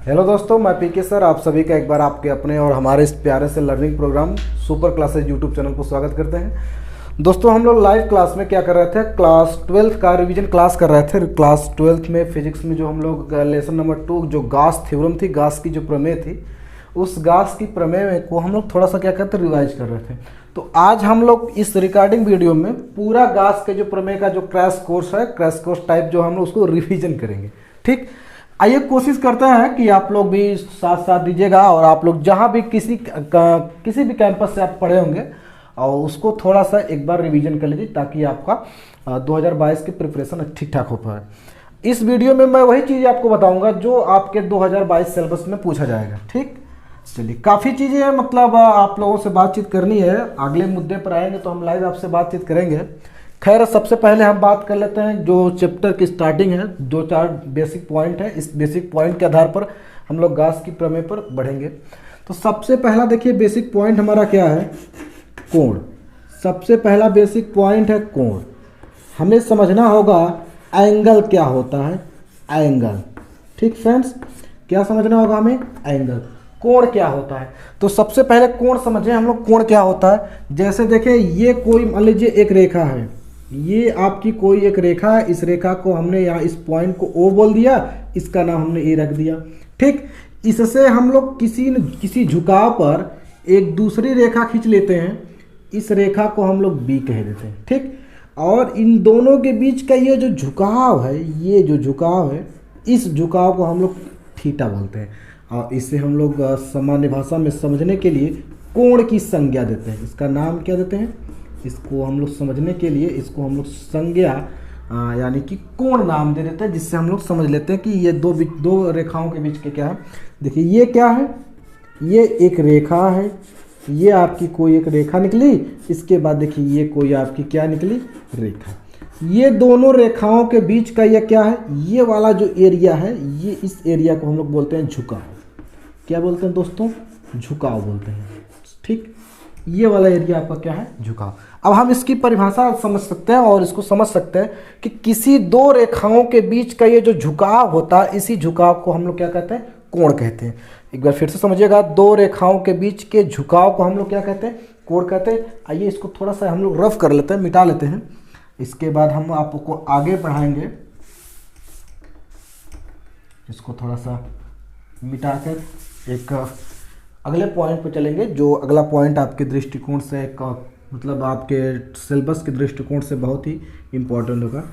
Hello दोस्तों, मैं पीके sir आप सभी का एक बार आपके अपने और हमारे इस प्यारे से learning programme super classes YouTube channel को स्वागत करते हैं। दोस्तों, हम लोग लाइव क्लास में क्या कर रहे थे, क्लास 12 का रिवीजन क्लास कर रहे थे। क्लास 12 में फिजिक्स में जो हम लोग लेसन नंबर 2 जो गास थ्योरम थी, गास की जो प्रमेय थी, उस गास की प्रमेय को हम लोग थोड़ा सा क्या करते रिवाइज कर रहे थे। तो आज हम लोग इस रिकॉर्डिंग वीडियो में पूरा गास के जो प्रमेय का जो क्रैश कोर्स है, क्रैश कोर्स टाइप जो हम लोग उसको रिवीजन करेंगे। ठीक, आइए कोशिश करते हैं कि आप लोग भी साथ साथ दीजिएगा और आप लोग जहां भी किसी भी कैंपस से आप पढ़े होंगे और उसको थोड़ा सा एक बार रिवीजन कर लीजिए ताकि आपका 2022 की प्रिपरेशन ठीक ठाक हो पाए। इस वीडियो में मैं वही चीज़ आपको बताऊंगा जो आपके 2022 सिलेबस में पूछा जाएगा। ठीक, चलिए, काफ़ी चीज़ें हैं, मतलब आप लोगों से बातचीत करनी है। अगले मुद्दे पर आएंगे तो हम लाइव आपसे बातचीत करेंगे। खैर, सबसे पहले हम बात कर लेते हैं जो चैप्टर की स्टार्टिंग है। 2-4 बेसिक पॉइंट है, इस बेसिक पॉइंट के आधार पर हम लोग गास की प्रमेय पर बढ़ेंगे। तो सबसे पहला देखिए बेसिक पॉइंट हमारा क्या है, कोण। सबसे पहला बेसिक पॉइंट है कोण। हमें समझना होगा एंगल क्या होता है, एंगल। ठीक फ्रेंड्स, क्या समझना होगा हमें, एंगल, कोण क्या होता है। तो सबसे पहले कोण समझें हम लोग, कोण क्या होता है। जैसे देखें, ये कोई मान लीजिए एक रेखा है, ये आपकी कोई एक रेखा है। इस रेखा को हमने यहाँ इस पॉइंट को O बोल दिया, इसका नाम हमने A रख दिया। ठीक, इससे हम लोग किसी झुकाव पर एक दूसरी रेखा खींच लेते हैं, इस रेखा को हम लोग B कह देते हैं। ठीक, और इन दोनों के बीच का ये जो झुकाव है, ये जो झुकाव है, इस झुकाव को हम लोग थीटा बोलते हैं। और इसे हम लोग सामान्य भाषा में समझने के लिए कोण की संज्ञा देते हैं। इसका नाम क्या देते हैं, इसको हम लोग समझने के लिए इसको हम लोग संज्ञा यानी कि कोण नाम दे देते हैं, जिससे हम लोग समझ लेते हैं कि ये दो रेखाओं के बीच के क्या है। देखिए, ये क्या है, ये एक रेखा है, ये आपकी कोई एक रेखा निकली। इसके बाद देखिए ये कोई आपकी क्या निकली, रेखा। ये दोनों रेखाओं के बीच का ये क्या है, ये वाला जो एरिया है, ये इस एरिया को हम लोग बोलते हैं झुकाव। क्या बोलते हैं दोस्तों, झुकाव बोलते हैं। ठीक, ये वाला एरिया आपका क्या है, झुकाव। अब हम इसकी परिभाषा समझ सकते हैं और इसको समझ सकते हैं कि किसी दो रेखाओं के बीच का ये जो झुकाव होता है, इसी झुकाव को हम लोग क्या कहते हैं, कोण कहते हैं। एक बार फिर से समझिएगा, दो रेखाओं के बीच के झुकाव को हम लोग क्या कहते हैं, कोण कहते हैं। आइए इसको थोड़ा सा हम लोग रफ कर लेते हैं, मिटा लेते हैं। इसके बाद हम आपको आगे बढ़ाएंगे, इसको थोड़ा सा मिटाकर एक अगले पॉइंट पर चलेंगे। जो अगला पॉइंट आपके दृष्टिकोण से मतलब आपके सिलेबस के दृष्टिकोण से बहुत ही इम्पोर्टेंट होगा।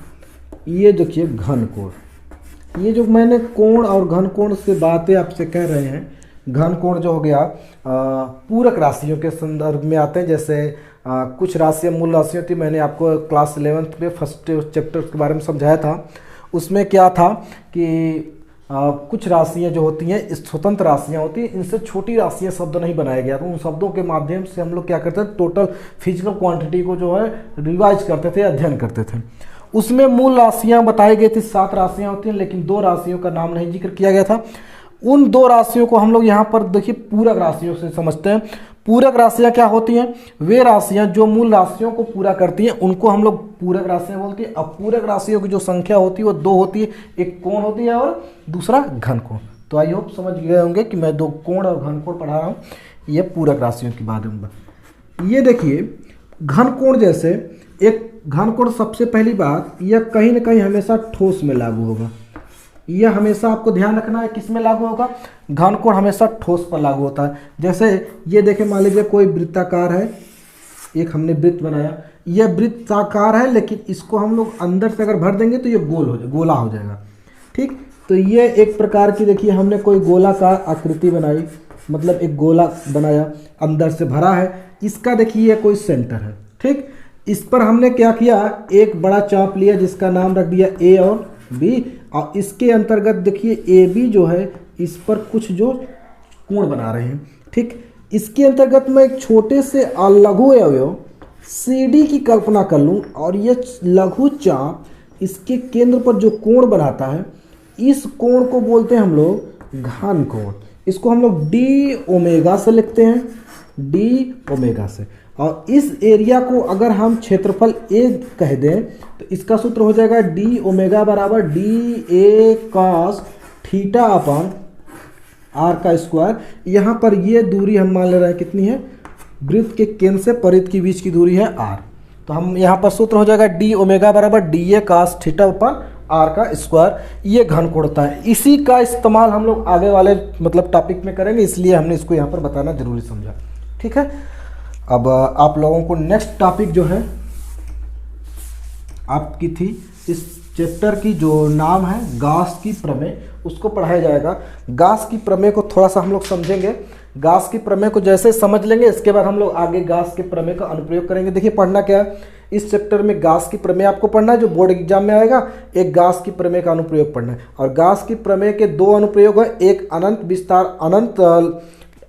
ये देखिए घन कोण। ये जो मैंने कोण और घन कोण से बातें आपसे कह रहे हैं, घन कोण जो हो गया पूरक राशियों के संदर्भ में आते हैं। जैसे कुछ राशियाँ मूल राशियाँ थी, मैंने आपको क्लास 11th में फर्स्ट चैप्टर के बारे में समझाया था। उसमें क्या था कि कुछ राशियाँ जो होती हैं स्वतंत्र राशियाँ होती हैं, इनसे छोटी राशियाँ शब्द नहीं बनाया गया। तो उन शब्दों के माध्यम से हम लोग क्या करते हैं, टोटल फिजिकल क्वांटिटी को जो है रिवाइज करते थे, अध्ययन करते थे। उसमें मूल राशियाँ बताई गई थी, 7 राशियाँ होती हैं, लेकिन 2 राशियों का नाम नहीं जिक्र किया गया था। उन 2 राशियों को हम लोग यहाँ पर देखिए पूरक राशियों से समझते हैं। पूरक राशियाँ क्या होती हैं, वे राशियाँ जो मूल राशियों को पूरा करती हैं उनको हम लोग पूरक राशियाँ बोलते हैं। अब पूरक राशियों की जो संख्या होती है वो 2 होती है, एक कोण होती है और दूसरा घन कोण। तो आई होप समझ गए होंगे कि मैं 2 कोण और घन कोण पढ़ा रहा हूँ। ये पूरक राशियों की बात है। ये देखिए घन कोण, जैसे एक घन कोण, सबसे पहली बात यह कहीं ना कहीं हमेशा ठोस में लागू होगा। यह हमेशा आपको ध्यान रखना है, किस में लागू होगा, घन कोण हमेशा ठोस पर लागू होता है। जैसे ये देखें, मान लीजिए कोई वृत्ताकार है, एक हमने वृत्त बनाया, यह वृत्ताकार है, लेकिन इसको हम लोग अंदर से अगर भर देंगे तो ये गोला हो जाएगा। ठीक, तो ये एक प्रकार की देखिए हमने कोई गोलाकार आकृति बनाई, मतलब एक गोला बनाया, अंदर से भरा है। इसका देखिए ये कोई सेंटर है। ठीक, इस पर हमने क्या किया, एक बड़ा चाप लिया जिसका नाम रख दिया A और B, और इसके अंतर्गत देखिए AB जो है, इस पर कुछ जो कोण बना रहे हैं। ठीक, इसके अंतर्गत मैं एक छोटे से लघु अवयव CD की कल्पना कर लूं और ये लघु चाप इसके केंद्र पर जो कोण बनाता है, इस कोण को बोलते हैं हम लोग घन कोण। इसको हम लोग d ओमेगा से लिखते हैं, d ओमेगा से। और इस एरिया को अगर हम क्षेत्रफल A कह दें तो इसका सूत्र हो जाएगा d ओमेगा बराबर d a cos theta upon are का स्क्वायर। यहाँ पर ये दूरी हम मान ले रहे हैं कितनी है, वृत्त के केंद्र से परिध के बीच की दूरी है आर। तो हम यहाँ पर सूत्र हो जाएगा डी ओमेगा बराबर d a cos theta upon are का स्क्वायर। ये घनकोणता है, इसी का इस्तेमाल हम लोग आगे वाले मतलब टॉपिक में करेंगे, इसलिए हमने इसको यहाँ पर बताना जरूरी समझा। ठीक है, अब आप लोगों को नेक्स्ट टॉपिक जो है आपकी थी इस चैप्टर की जो नाम है गॉस की प्रमेय, उसको पढ़ाया जाएगा। गॉस की प्रमेय को थोड़ा सा हम लोग समझेंगे। गॉस की प्रमेय को जैसे समझ लेंगे इसके बाद हम लोग आगे गॉस के प्रमेय का अनुप्रयोग करेंगे। देखिए पढ़ना क्या है इस चैप्टर में, गॉस की प्रमेय आपको पढ़ना है जो बोर्ड एग्जाम में आएगा, एक गॉस की प्रमेय का अनुप्रयोग पढ़ना है। और गॉस की प्रमेय के दो अनुप्रयोग हैं, एक अनंत विस्तार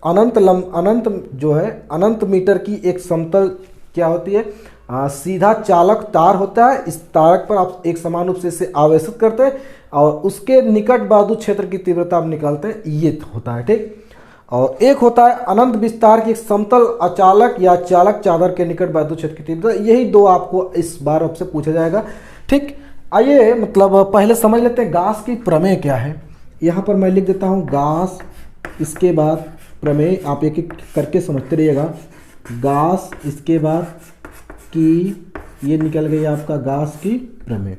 अनंत जो है अनंत मीटर की एक समतल क्या होती है, सीधा चालक तार होता है। इस तारक पर आप एक समान रूप से इसे आवेशित करते हैं और उसके निकट बाधु क्षेत्र की तीव्रता आप निकालते हैं, ये होता है। ठीक, और एक होता है अनंत विस्तार की एक समतल अचालक या चालक चादर के निकट बाधु क्षेत्र की तीव्रता। यही दो आपको इस बार आपसे पूछा जाएगा। ठीक, आइए मतलब पहले समझ लेते हैं गॉस की प्रमेय क्या है। यहाँ पर मैं लिख देता हूँ गॉस, इसके बाद प्रमेय, आप एक एक करके समझते रहिएगा। गॉस, इसके बाद की, ये निकल गई आपका गॉस की प्रमेय।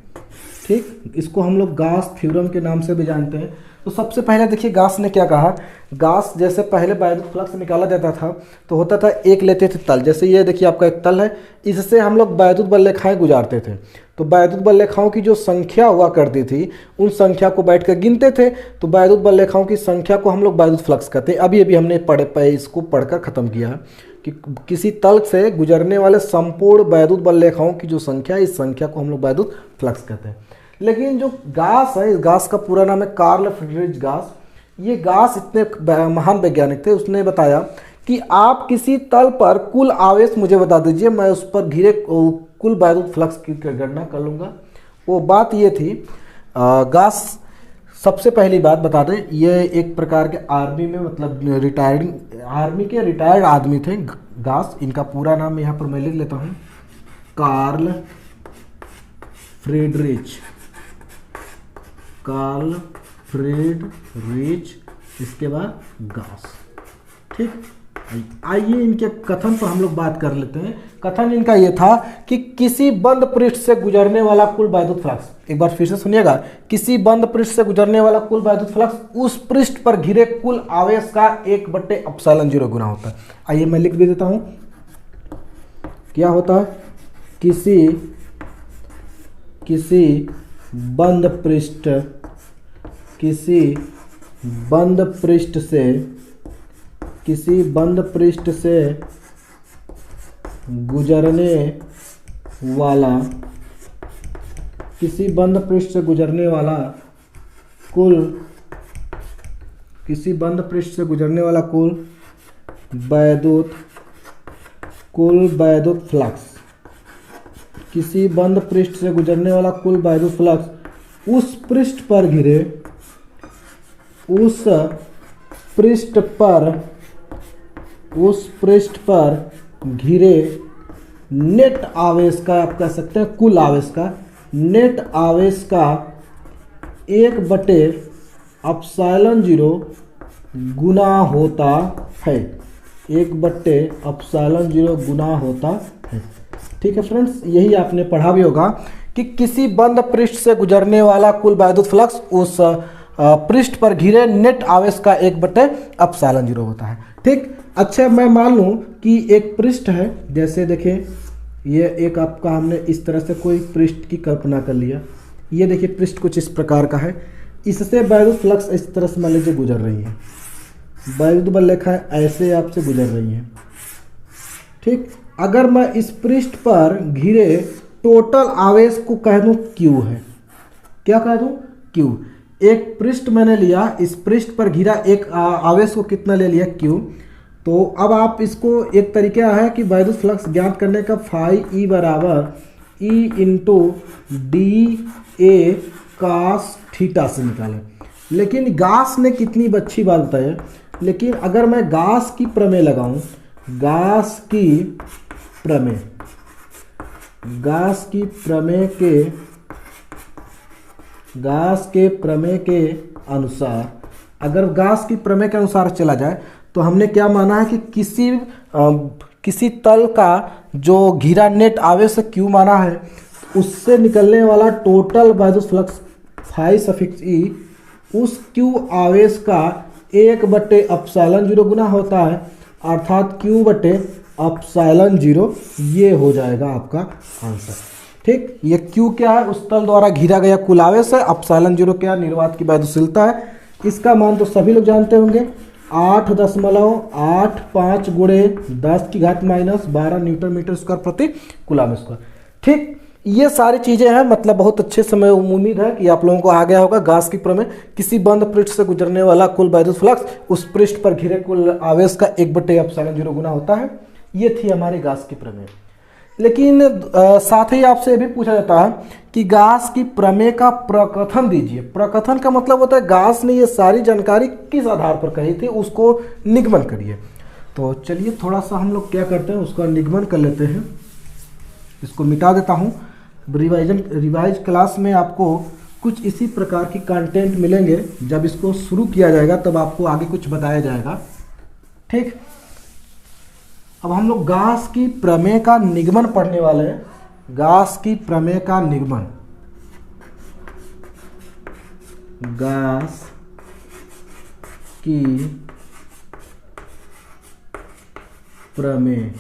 ठीक, इसको हम लोग गॉस थ्योरम के नाम से भी जानते हैं। तो सबसे पहले देखिए गॉस ने क्या कहा, गॉस जैसे पहले वैद्युत फ्लक्स निकाला जाता था तो होता था एक लेते थे तल, जैसे ये देखिए आपका एक तल है, इससे हम लोग वैद्युत बल रेखाएं गुजारते थे। तो वैद्युत बल रेखाओं की जो संख्या हुआ करती थी उन संख्या को बैठ कर गिनते थे, तो वैद्युत बल रेखाओं की संख्या को हम लोग वैद्युत फ्लक्स कहते हैं। अभी अभी हमने इसको पढ़कर ख़त्म किया है कि किसी तल से गुजरने वाले संपूर्ण वैद्युत बल रेखाओं की जो संख्या है, इस संख्या को हम लोग वैद्युत फ्लक्स कहते हैं। लेकिन जो गॉस है, इस गॉस का पूरा नाम है कार्ल फ्रीडरिच गॉस। ये गॉस इतने महान वैज्ञानिक थे, उसने बताया कि आप किसी तल पर कुल आवेश मुझे बता दीजिए, मैं उस पर घिरे कुल वैद्युत फ्लक्स की गणना कर लूँगा। वो बात ये थी, गॉस सबसे पहली बात बता दें, ये एक प्रकार के आर्मी में मतलब आर्मी के रिटायर्ड आदमी थे गॉस। इनका पूरा नाम यहाँ पर मैं लिख लेता हूँ, कार्ल फ्रीडरिच, इसके बाद गॉस। ठीक, आइए इनके कथन पर हम लोग बात कर लेते हैं। कथन इनका ये था कि किसी बंद पृष्ठ से गुजरने वाला कुल वैद्युत फ्लक्स, एक बार फिर से सुनिएगा, किसी बंद पृष्ठ से गुजरने वाला कुल वैद्युत फ्लक्स उस पृष्ठ पर घिरे कुल आवेश का 1/ε0 गुना होता है। आइए मैं लिख भी देता हूं क्या होता है, किसी बंद पृष्ठ से गुजरने वाला कुल वैद्युत फ्लक्स, किसी बंद पृष्ठ से गुजरने वाला कुल वैद्युत फ्लक्स उस पृष्ठ पर घिरे नेट आवेश का, आप कह सकते हैं कुल आवेश का, नेट आवेश का 1/ε0 गुना होता है, 1/ε0 गुना होता है। ठीक है फ्रेंड्स, यही आपने पढ़ा भी होगा कि किसी बंद पृष्ठ से गुजरने वाला कुल वैद्युत फ्लक्स उस पृष्ठ पर घिरे नेट आवेश का 1/ε0 होता है। ठीक, अच्छा मैं मान लूँ कि एक पृष्ठ है, जैसे देखिए ये एक आपका हमने इस तरह से कोई पृष्ठ की कल्पना कर लिया। ये देखिए पृष्ठ कुछ इस प्रकार का है, इससे वैद्युत फ्लक्स इस तरह से मान लीजिए गुजर रही है, वैद्युत बल रेखाएं ऐसे आपसे गुजर रही हैं। ठीक, अगर मैं इस पृष्ठ पर घिरे टोटल आवेश को कह दूं Q है, क्या कह दूं Q। एक पृष्ठ मैंने लिया, इस पृष्ठ पर घिरा एक आवेश को कितना ले लिया Q। तो अब आप इसको एक तरीका है कि वैद्युत फ्लक्स ज्ञात करने का फाई E बराबर E into DA cos theta से निकालें। लेकिन गॉस ने कितनी अच्छी बात बताई, लेकिन अगर मैं गॉस की प्रमेय लगाऊं, गॉस के प्रमेय के अनुसार अगर गाउस की प्रमेय के अनुसार चला जाए तो हमने क्या माना है कि किसी तल का जो घिरा नेट आवेश Q माना है, उससे निकलने वाला टोटल वैद्युत फ्लक्स फाई सफिक्स ई उस Q आवेश का 1/ε0 गुना होता है, अर्थात Q/ε0। ये हो जाएगा आपका आंसर। ठीक, ये Q क्या है? उस तल द्वारा घिरा गया कुल आवेश है। ε0 क्या? निर्वात की वैद्युतशीलता है। इसका मान तो सभी लोग जानते होंगे, 8.85 × 10⁻⁻12 न्यूटन मीटर स्क्वायर प्रति कूलम स्क्वायर। ठीक, ये सारी चीज़ें हैं, मतलब बहुत अच्छे से मैं उम्मीद है कि आप लोगों को आ गया होगा। गाउस की प्रमेय, किसी बंद पृष्ठ से गुजरने वाला कुल वैद्युत फ्लक्स उस पृष्ठ पर घिरे कुल आवेश का 1/ε0 गुना होता है। ये थी हमारी गाउस की प्रमेय। लेकिन साथ ही आपसे ये भी पूछा जाता है कि गाउस की प्रमेय का प्रकथन दीजिए। प्रकथन का मतलब होता है गाउस ने ये सारी जानकारी किस आधार पर कही थी, उसको निगमन करिए। तो चलिए थोड़ा सा हम लोग क्या करते हैं, उसका निगमन कर लेते हैं। इसको मिटा देता हूँ। रिवाइज क्लास में आपको कुछ इसी प्रकार की कंटेंट मिलेंगे। जब इसको शुरू किया जाएगा तब आपको आगे कुछ बताया जाएगा। ठीक, अब हम लोग गाउस की प्रमेय का निगमन पढ़ने वाले हैं। गाउस की प्रमेय का निगमन, गाउस की प्रमेय,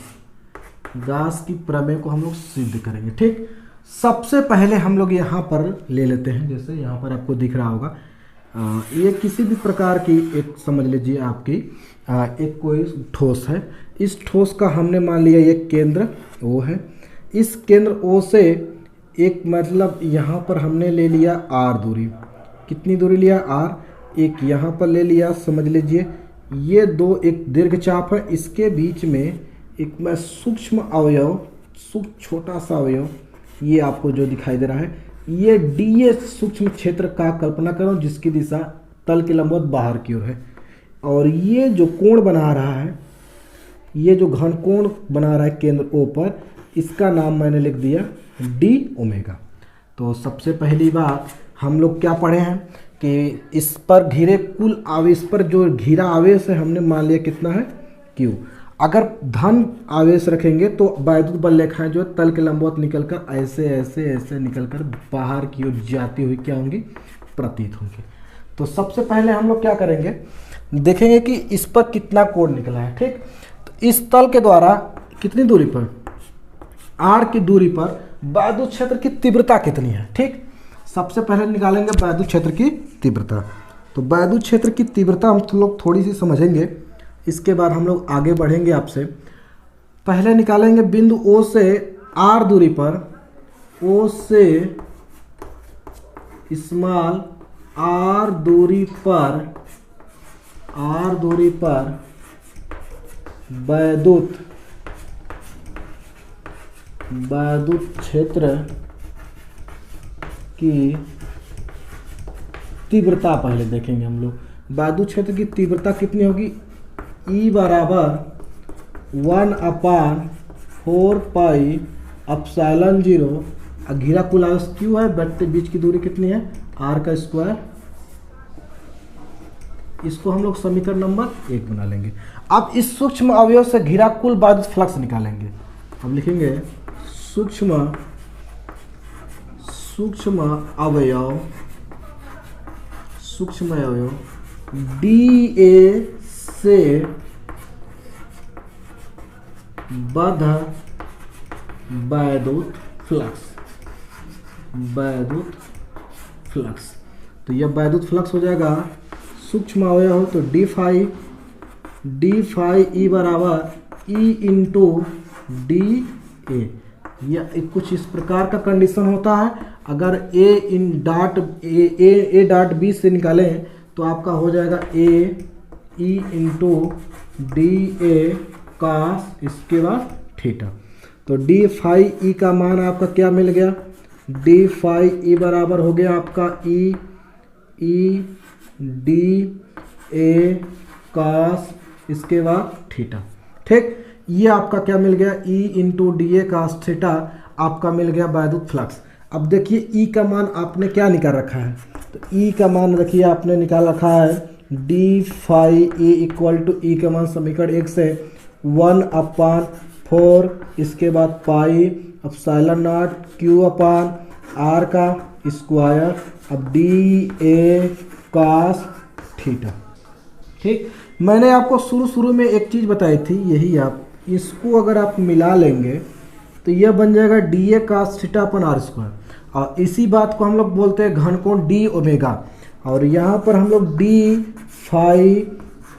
गाउस की प्रमेय को हम लोग सिद्ध करेंगे। ठीक, सबसे पहले हम लोग यहाँ पर ले लेते हैं, जैसे यहाँ पर आपको दिख रहा होगा, ये किसी भी प्रकार की एक समझ लीजिए आपकी एक कोई ठोस है। इस ठोस का हमने मान लिया ये केंद्र O है। इस केंद्र O से एक मतलब यहाँ पर हमने ले लिया R दूरी। कितनी दूरी लिया? R। एक यहाँ पर ले लिया, समझ लीजिए ये दो एक दीर्घ चाप है, इसके बीच में एक मैं सूक्ष्म अवयव, छोटा सा अवयव, ये आपको जो दिखाई दे रहा है, ये dS सूक्ष्म क्षेत्र का कल्पना करो, जिसकी दिशा तल के लंबवत बाहर की ओर है। और ये जो कोण बना रहा है, ये जो घन कोण बना रहा है केंद्र O पर, इसका नाम मैंने लिख दिया dω। तो सबसे पहली बात हम लोग क्या पढ़े हैं कि इस पर घिरे कुल आवेश पर जो घिरा आवेश है हमने मान लिया कितना है? Q। अगर धन आवेश रखेंगे तो वैद्युत बल रेखाएं जो है तल के लंबवत निकलकर ऐसे ऐसे ऐसे निकलकर बाहर की ओर जाती हुई क्या होंगी? प्रतीत होंगी। तो सबसे पहले हम लोग क्या करेंगे, देखेंगे कि इस पर कितना कोण निकला है। ठीक, तो इस तल के द्वारा कितनी दूरी पर, R की दूरी पर वैद्युत क्षेत्र की तीव्रता कितनी है। ठीक, सबसे पहले निकालेंगे वैद्युत क्षेत्र की तीव्रता। तो वैद्युत क्षेत्र की तीव्रता हम लोग थोड़ी सी समझेंगे, इसके बाद हम लोग आगे बढ़ेंगे आपसे। पहले निकालेंगे बिंदु O से R दूरी पर, O से स्मॉल R दूरी पर वैद्युत क्षेत्र की तीव्रता पहले देखेंगे हम लोग। वैद्युत क्षेत्र की तीव्रता कितनी होगी? E बराबर 1/4πε0। घिरा कुल आवेश Q है, बैठते बीच की दूरी कितनी है? R का स्क्वायर। इसको हम लोग समीकरण नंबर 1 बना लेंगे। अब इस सूक्ष्म अवयव से घिरा कुल वैद्युत फ्लक्स निकालेंगे। अब लिखेंगे सूक्ष्म अवयव dA से बद्ध वैद्युत फ्लक्स। तो यह वैद्युत फ्लक्स हो जाएगा, सूक्ष्म अवयव हो तो d फाई E बराबर E इंटू DA। यह कुछ इस प्रकार का कंडीशन होता है। अगर A डॉट B से निकालें तो आपका हो जाएगा A E into DA cos, इसके बाद थीटा। तो d फाई E का मान आपका क्या मिल गया? d फाई E बराबर हो गया आपका E DA cos, इसके बाद थीटा। ठीक, ये आपका क्या मिल गया? E into DA cos theta आपका मिल गया वैद्युत फ्लक्स। अब देखिए E का मान आपने क्या निकाल रखा है? तो E का मान देखिए आपने निकाल रखा है d phi E equal to E का मान समीकरण 1 से 1/4, इसके बाद pi epsilon nought Q upon R का स्क्वायर, अब डी ए कॉस थीटा। ठीक, मैंने आपको शुरू में एक चीज़ बताई थी, यही आप इसको अगर आप मिला लेंगे तो यह बन जाएगा डी ए cos theta upon r square, और इसी बात को हम लोग बोलते हैं घन कोण डी ओमेगा, और यहाँ पर हम लोग डी फाई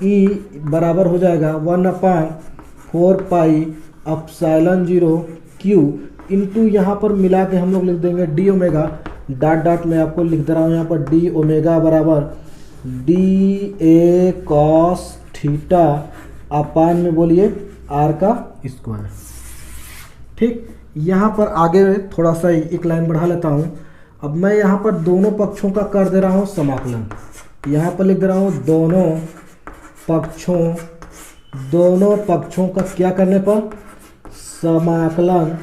ई बराबर हो जाएगा 1/4 पाई एप्सिलॉन 0 क्यू इंटू यहाँ पर मिला के हम लोग लिख देंगे डी ओमेगा, डॉट डॉट मैं आपको लिख दे रहा हूँ यहाँ पर डी ओमेगा बराबर डी ए कॉस थीटा अपान में बोलिए आर का स्क्वायर। ठीक, यहाँ पर आगे थोड़ा सा एक लाइन बढ़ा लेता हूँ। अब मैं यहाँ पर दोनों पक्षों का कर दे रहा हूँ समाकलन, यहाँ पर लिख दे रहा हूँ दोनों पक्षों का क्या करने पर, समाकलन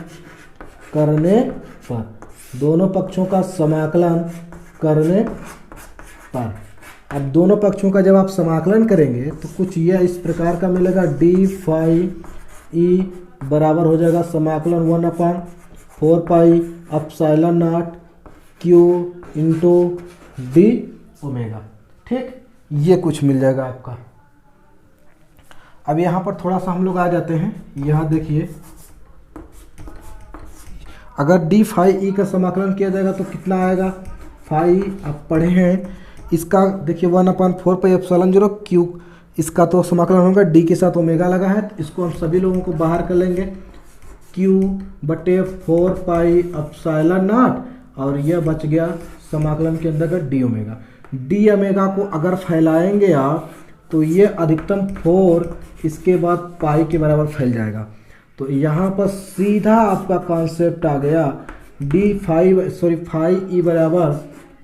करने पर, दोनों पक्षों का समाकलन करने पर। अब दोनों पक्षों का जब आप समाकलन करेंगे तो कुछ यह इस प्रकार का मिलेगा, डी फाई ई बराबर हो जाएगा समाकलन 1/4 पाई epsilon nought Q into D omega. ठीक, ये कुछ मिल जाएगा आपका। अब यहाँ पर थोड़ा सा हम लोग आ जाते हैं, यहाँ देखिए अगर डी फाई ई का समाकलन किया जाएगा तो कितना आएगा, फाई आप पढ़े हैं इसका, देखिए 1/4 पाई एप्सिलॉन 0 क्यू, इसका तो समाकलन होगा, डी के साथ ओमेगा लगा है तो इसको हम सभी लोगों को बाहर कर लेंगे, Q/4 पाई एप्सिलॉन नॉट, और यह बच गया समाकलन के अंदर का डी ओमेगा। डी ओमेगा को अगर फैलाएंगे आप तो ये अधिकतम 4 इसके बाद पाई के बराबर फैल जाएगा, तो यहाँ पर सीधा आपका कॉन्सेप्ट आ गया, फाई ई बराबर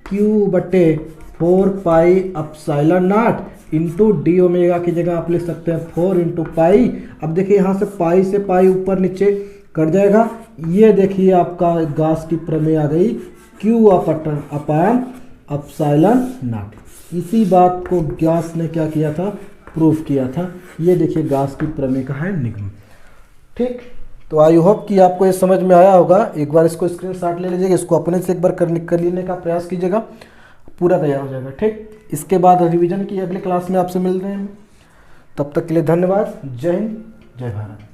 Q/4 pi epsilon not into D omega की जगह आप लिख सकते हैं 4 इंटू पाई। अब देखिए यहाँ से पाई ऊपर नीचे कट जाएगा, ये देखिए आपका गॉस की प्रमेय आ गई, Q अपान एप्सिलॉन नॉट। इसी बात को गॉस ने क्या किया था, प्रूफ किया था। ये देखिए गॉस की प्रमेय का है निगम। ठीक, तो आई होप कि आपको ये समझ में आया होगा। एक बार इसको स्क्रीनशॉट ले लीजिएगा, इसको अपने से एक बार कर लेने का प्रयास कीजिएगा, पूरा तैयार हो जाएगा। ठीक, इसके बाद रिवीजन की अगली क्लास में आपसे मिल रहे हैं। तब तक के लिए धन्यवाद। जय हिंद, जय भारत।